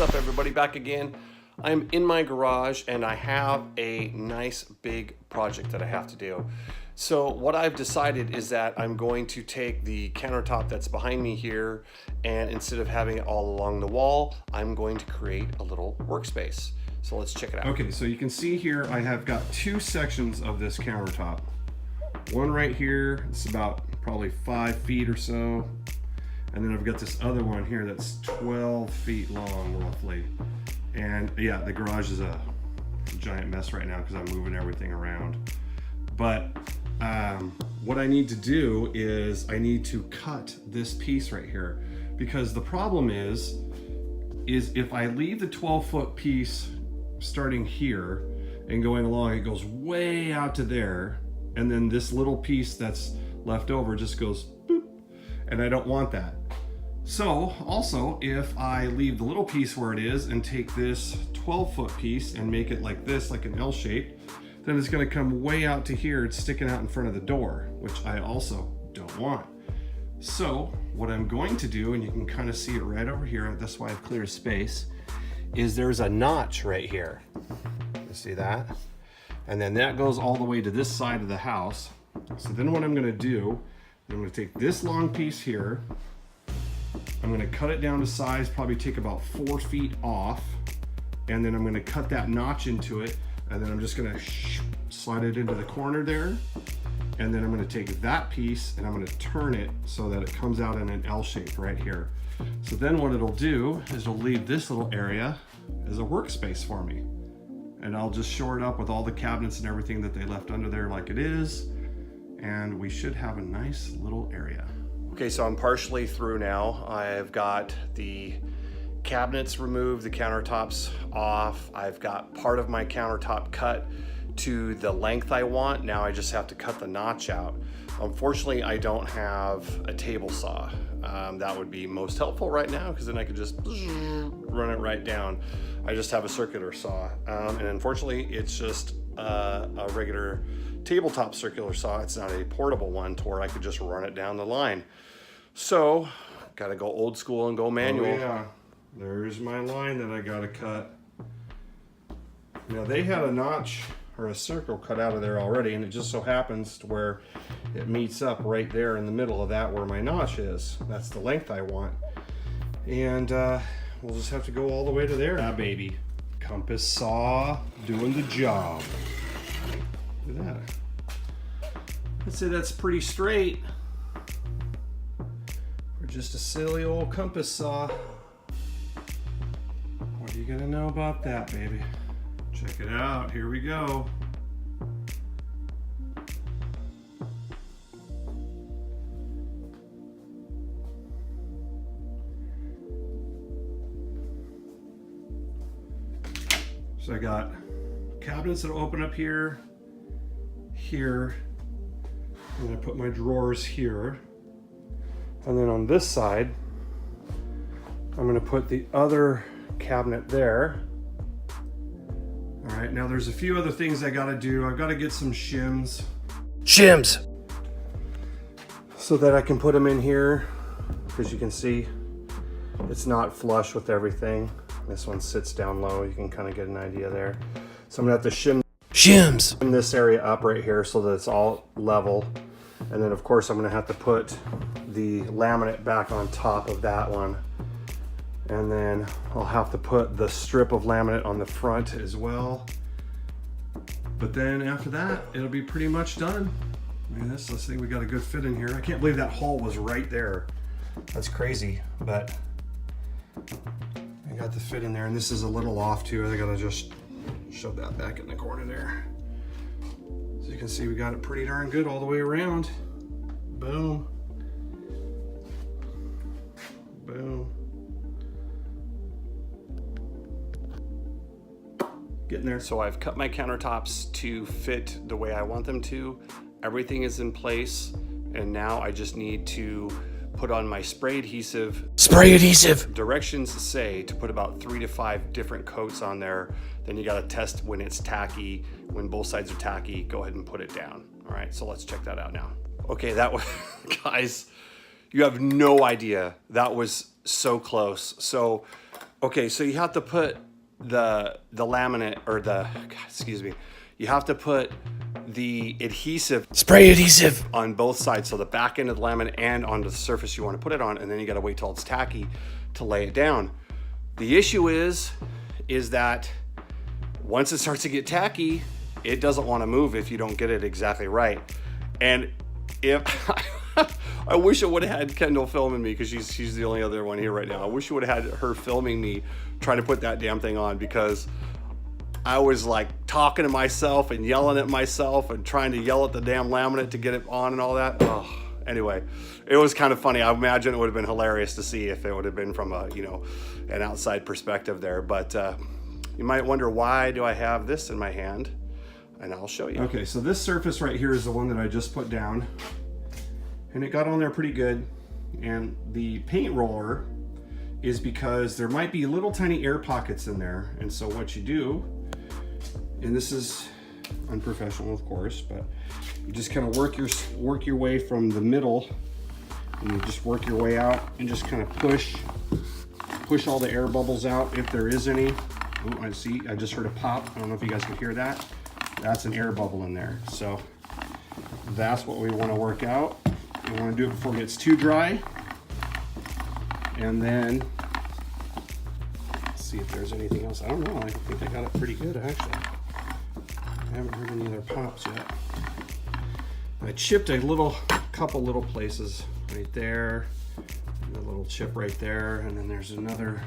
up, everybody? Back again. I'm in my garage and I have a nice big project that I have to do. So what I've decided is that I'm going to take the countertop that's behind me here, and instead of having it all along the wall, I'm going to create a little workspace. So let's check it out. Okay, so you can see here I have got two sections of this countertop. One right here, it's about probably 5 feet or so. And then I've got this other one here that's 12 feet long, roughly. And yeah, the garage is a giant mess right now because I'm moving everything around. But what I need to do is I need to cut this piece right here, because the problem is if I leave the 12-foot piece starting here and going along, it goes way out to there, and then this little piece that's left over just goes boop, and I don't want that. So also, if I leave the little piece where it is and take this 12-foot piece and make it like this, like an L shape, then it's going to come way out to here. It's sticking out in front of the door, which I also don't want. So what I'm going to do, and you can kind of see it right over here, that's why I've cleared space, is there's a notch right here. You see that? And then that goes all the way to this side of the house. So then what I'm going to do, I'm going to take this long piece here, I'm going to cut it down to size, probably take about 4 feet off, and then I'm going to cut that notch into it, and then I'm just going to slide it into the corner there, and then I'm going to take that piece and I'm going to turn it so that it comes out in an L shape right here. So then what it'll do is it'll leave this little area as a workspace for me, and I'll just shore it up with all the cabinets and everything that they left under there like it is, and we should have a nice little area. Okay, so I'm partially through now. I've got the cabinets removed, the countertops off. I've got part of my countertop cut to the length I want. Now I just have to cut the notch out. Unfortunately, I don't have a table saw. That would be most helpful right now, because then I could just run it right down. I just have a circular saw. And unfortunately, it's just a regular tabletop circular saw. It's not a portable one to where I could just run it down the line. So, gotta go old school and go manual. Oh yeah, there's my line that I gotta cut. Now they had a notch or a circle cut out of there already, and it just so happens to where it meets up right there in the middle of that where my notch is. That's the length I want. And we'll just have to go all the way to there. Ah, baby. Compass saw doing the job. Look at that. I'd say that's pretty straight for just a silly old compass saw. What are you gonna know about that, baby? Check it out, here we go. So I got cabinets that open up here, here, and I put my drawers here. And then on this side, I'm gonna put the other cabinet there. All right, now there's a few other things I gotta do. I've gotta get some shims. So that I can put them in here, because you can see it's not flush with everything. This one sits down low, you can kind of get an idea there. So I'm gonna have to shim this area up right here so that it's all level. And then of course I'm gonna have to put the laminate back on top of that one. And then I'll have to put the strip of laminate on the front as well. But then after that, it'll be pretty much done. I mean, let's see, we got a good fit in here. I can't believe that hole was right there. That's crazy, but I got the fit in there, and this is a little off too. I gotta just shove that back in the corner there. So you can see we got it pretty darn good all the way around. Boom. Boom. Getting there. So I've cut my countertops to fit the way I want them to. Everything is in place, and now I just need to put on my spray adhesive. Directions say to put about 3 to 5 different coats on there. Then you gotta test when it's tacky. When both sides are tacky, go ahead and put it down. All right, so let's check that out now. Okay, that was, guys, you have no idea. That was so close. So Okay, so you have to put the laminate, or you have to put the adhesive, spray adhesive, on both sides, so the back end of the laminate and onto the surface you want to put it on, and then you got to wait till it's tacky to lay it down. The issue is that once it starts to get tacky, it doesn't want to move if you don't get it exactly right. And if I wish I would have had Kendall filming me, because she's the only other one here right now. I wish I would have had her filming me trying to put that damn thing on, because I was like talking to myself and yelling at myself and trying to yell at the damn laminate to get it on and all that. Oh, anyway, it was kind of funny. I imagine it would have been hilarious to see if it would have been from a, an outside perspective there. But you might wonder, why do I have this in my hand? And I'll show you. Okay, so this surface right here is the one that I just put down, and it got on there pretty good. And the paint roller is because there might be little tiny air pockets in there. And so what you do, and this is unprofessional of course, but you just kind of work your way from the middle, and you just work your way out and just kind of push all the air bubbles out if there is any. Oh, I see, I just heard a pop. I don't know if you guys can hear that. That's an air bubble in there. So that's what we want to work out. We want to do it before it gets too dry. And then let's see if there's anything else. I don't know, I think I got it pretty good actually. I haven't heard any other pops yet. I chipped a couple little places right there, and a little chip right there, and then there's another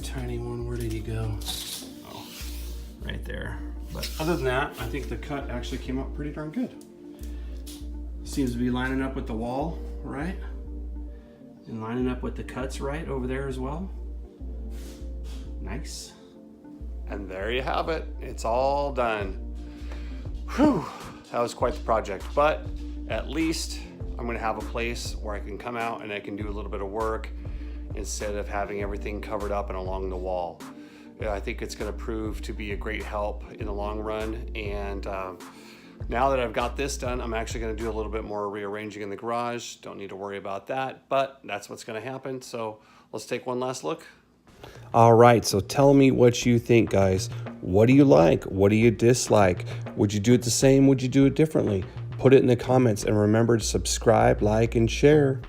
tiny one. Where did he go? Oh, right there. But other than that, I think the cut actually came out pretty darn good. Seems to be lining up with the wall, right? And lining up with the cuts right over there as well. Nice. And there you have it. It's all done. Whew, that was quite the project. But at least I'm gonna have a place where I can come out and I can do a little bit of work instead of having everything covered up and along the wall. Yeah, I think it's gonna prove to be a great help in the long run. And now that I've got this done, I'm actually gonna do a little bit more rearranging in the garage. Don't need to worry about that, but that's what's gonna happen. So let's take one last look. All right, so tell me what you think, guys. What do you like? What do you dislike? Would you do it the same? Would you do it differently? Put it in the comments, and remember to subscribe, like, and share.